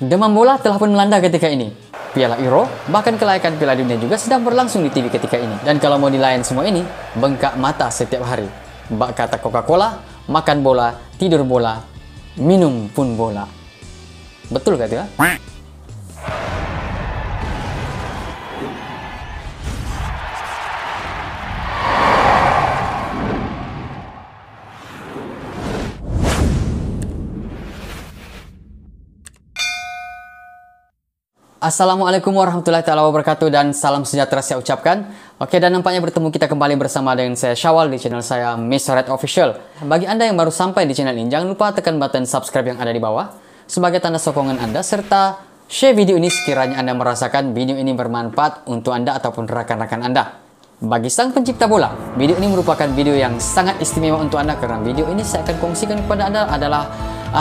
Demam bola telah pun melanda ketika ini. Piala Euro, bahkan kelayakan Piala Dunia juga sedang berlangsung di TV ketika ini. Dan kalau mau dilayan semua ini, bengkak mata setiap hari. Bak kata Coca-Cola, makan bola, tidur bola, minum pun bola. Betul gak tuh ya? Assalamualaikum warahmatullahi wabarakatuh dan salam sejahtera saya ucapkan. Oke, dan nampaknya bertemu kita kembali bersama dengan saya Syawal di channel saya Mr. Red Official. Bagi Anda yang baru sampai di channel ini, jangan lupa tekan button subscribe yang ada di bawah sebagai tanda sokongan Anda, serta share video ini sekiranya Anda merasakan video ini bermanfaat untuk Anda ataupun rekan-rekan Anda. Bagi sang pencipta bola, video ini merupakan video yang sangat istimewa untuk Anda karena video ini saya akan kongsikan kepada Anda adalah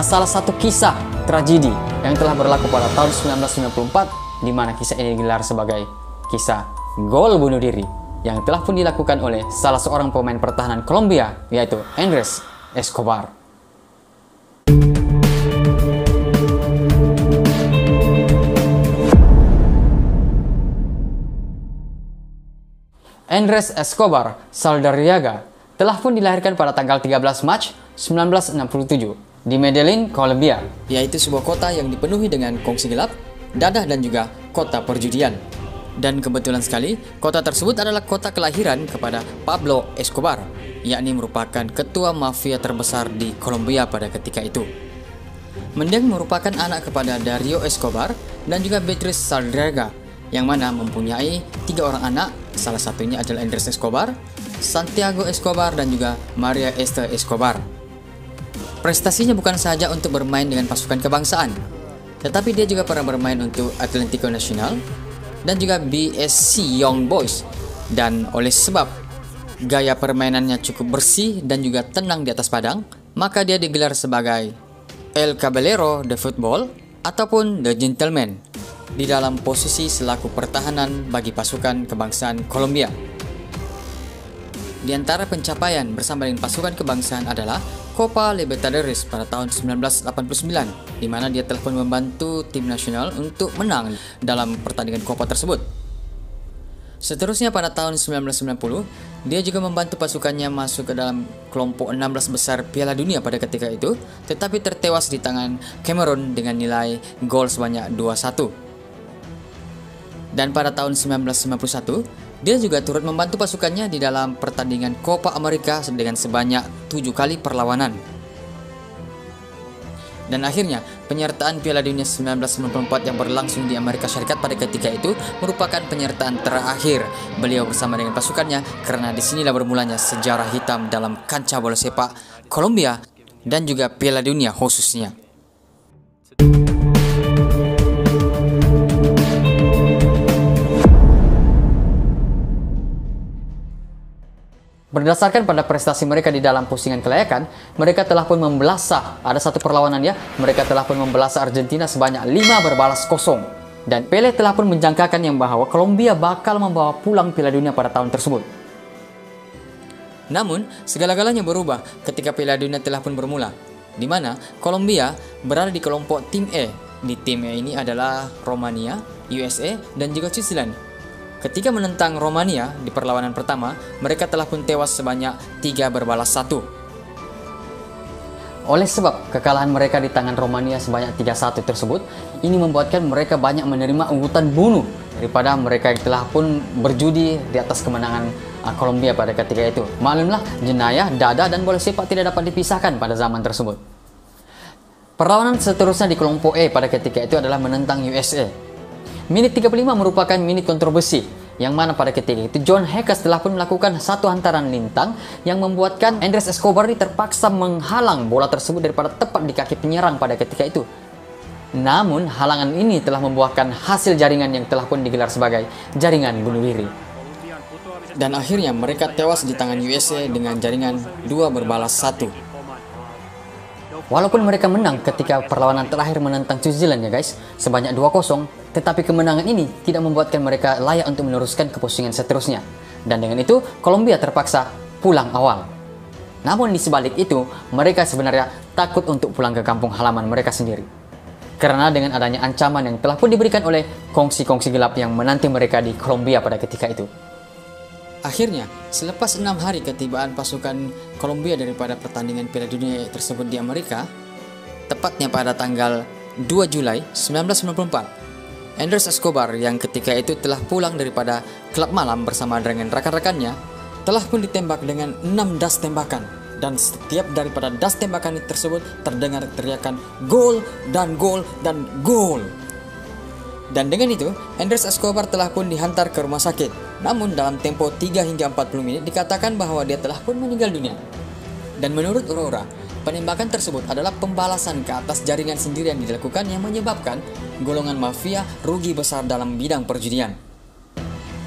salah satu kisah tragedi yang telah berlaku pada tahun 1994, di mana kisah ini digelar sebagai kisah gol bunuh diri yang telah pun dilakukan oleh salah seorang pemain pertahanan Kolombia, yaitu Andrés Escobar. Andrés Escobar Saldarriaga telah pun dilahirkan pada tanggal 13 Maret 1967 di Medellin, Kolombia, yaitu sebuah kota yang dipenuhi dengan kongsi gelap, dadah dan juga kota perjudian. Dan kebetulan sekali, kota tersebut adalah kota kelahiran kepada Pablo Escobar, yakni merupakan ketua mafia terbesar di Kolombia pada ketika itu. Mendiang merupakan anak kepada Dario Escobar dan juga Beatriz Saldarriaga, yang mana mempunyai 3 orang anak, salah satunya adalah Andrés Escobar, Santiago Escobar, dan juga Maria Esther Escobar. Prestasinya bukan saja untuk bermain dengan pasukan kebangsaan, tetapi dia juga pernah bermain untuk Atlético Nacional dan juga BSC Young Boys. Dan oleh sebab gaya permainannya cukup bersih dan juga tenang di atas padang, maka dia digelar sebagai El Caballero de Football ataupun The Gentleman di dalam posisi selaku pertahanan bagi pasukan kebangsaan Kolombia. Di antara pencapaian bersama dengan pasukan kebangsaan adalah Copa Libertadores pada tahun 1989, di mana dia telah pun membantu tim nasional untuk menang dalam pertandingan Copa tersebut. Seterusnya pada tahun 1990, dia juga membantu pasukannya masuk ke dalam kelompok 16 besar Piala Dunia pada ketika itu, tetapi tertewas di tangan Cameroon dengan nilai gol sebanyak 2-1. Dan pada tahun 1991, dia juga turut membantu pasukannya di dalam pertandingan Copa America dengan sebanyak 7 kali perlawanan. Dan akhirnya, penyertaan Piala Dunia 1994 yang berlangsung di Amerika Serikat pada ketika itu merupakan penyertaan terakhir beliau bersama dengan pasukannya, karena disinilah bermulanya sejarah hitam dalam kancah bola sepak Kolombia dan juga Piala Dunia khususnya. Berdasarkan pada prestasi mereka di dalam pusingan kelayakan, mereka telah pun membelasah, ada satu perlawanan ya, mereka telah pun membelasah Argentina sebanyak 5-0. Dan Pele telah pun menjangkakan yang bahwa Kolombia bakal membawa pulang Piala Dunia pada tahun tersebut. Namun, segala-galanya berubah ketika Piala Dunia telah pun bermula, di mana Kolombia berada di kelompok tim E. Di tim E ini adalah Romania, USA, dan juga Switzerland. Ketika menentang Romania di perlawanan pertama, mereka telah pun tewas sebanyak 3-1. Oleh sebab kekalahan mereka di tangan Romania sebanyak 3-1 tersebut, ini membuatkan mereka banyak menerima ugutan bunuh daripada mereka yang telah pun berjudi di atas kemenangan Kolombia pada ketika itu. Maklumlah, jenayah, dadah, dan bola sepak tidak dapat dipisahkan pada zaman tersebut. Perlawanan seterusnya di kelompok E pada ketika itu adalah menentang USA. Menit 35 merupakan menit kontroversi, yang mana pada ketika itu John Heckes telah pun melakukan satu hantaran lintang yang membuatkan Andrés Escobar ini terpaksa menghalang bola tersebut daripada tepat di kaki penyerang pada ketika itu. Namun halangan ini telah membuahkan hasil jaringan yang telah pun digelar sebagai jaringan bunuh diri. Dan akhirnya mereka tewas di tangan USA dengan jaringan 2-1. Walaupun mereka menang ketika perlawanan terakhir menentang New Zealand ya guys, sebanyak 2-0, tetapi kemenangan ini tidak membuatkan mereka layak untuk meneruskan ke pusingan seterusnya. Dan dengan itu, Kolombia terpaksa pulang awal. Namun di sebalik itu, mereka sebenarnya takut untuk pulang ke kampung halaman mereka sendiri. Karena dengan adanya ancaman yang telah pun diberikan oleh kongsi-kongsi gelap yang menanti mereka di Kolombia pada ketika itu. Akhirnya, selepas 6 hari ketibaan pasukan Kolombia daripada pertandingan Piala Dunia tersebut di Amerika, tepatnya pada tanggal 2 Julai 1994, Andres Escobar yang ketika itu telah pulang daripada klub malam bersama dengan rekan-rekannya, telah pun ditembak dengan 6 das tembakan. Dan setiap daripada das tembakan tersebut terdengar teriakan gol dan gol dan gol. Dan dengan itu, Andres Escobar telah pun dihantar ke rumah sakit. Namun dalam tempo 3 hingga 40 menit dikatakan bahwa dia telah pun meninggal dunia. Dan menurut Aurora, penembakan tersebut adalah pembalasan ke atas jaringan sendiri yang dilakukan yang menyebabkan golongan mafia rugi besar dalam bidang perjudian.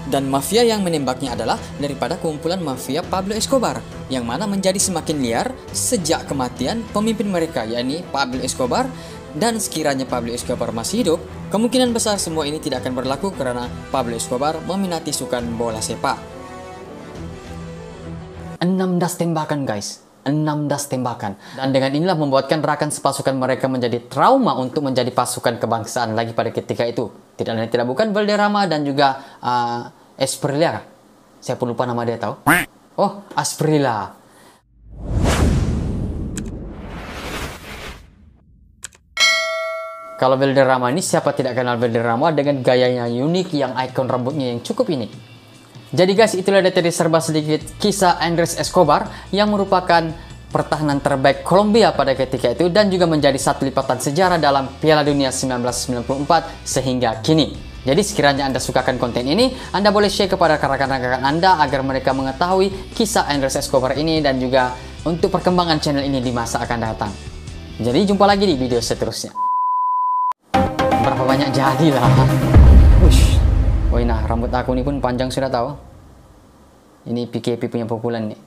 Dan mafia yang menembaknya adalah daripada kumpulan mafia Pablo Escobar, yang mana menjadi semakin liar sejak kematian pemimpin mereka, yakni Pablo Escobar. Dan sekiranya Pablo Escobar masih hidup, kemungkinan besar semua ini tidak akan berlaku karena Pablo Escobar meminati sukan bola sepak. 6 das tembakan guys, 6 das tembakan. Dan dengan inilah membuatkan rakan sepasukan mereka menjadi trauma untuk menjadi pasukan kebangsaan lagi pada ketika itu. Tidak lain tidak bukan Valderrama dan juga Asprilla. Saya pun lupa nama dia tahu. Oh, Asprilla. Kalau Valderrama ini, siapa tidak kenal Valderrama dengan gayanya unik yang ikon rambutnya yang cukup ini. Jadi guys, itulah tadi serba sedikit kisah Andres Escobar yang merupakan pertahanan terbaik Kolombia pada ketika itu dan juga menjadi satu lipatan sejarah dalam Piala Dunia 1994 sehingga kini. Jadi sekiranya Anda sukakan konten ini, Anda boleh share kepada rekan-rekan Anda agar mereka mengetahui kisah Andres Escobar ini dan juga untuk perkembangan channel ini di masa akan datang. Jadi jumpa lagi di video seterusnya. Berapa banyak jadilah. Wush. Oh nah, rambut aku ini pun panjang sudah tahu. Ini PKP punya pukulan nih.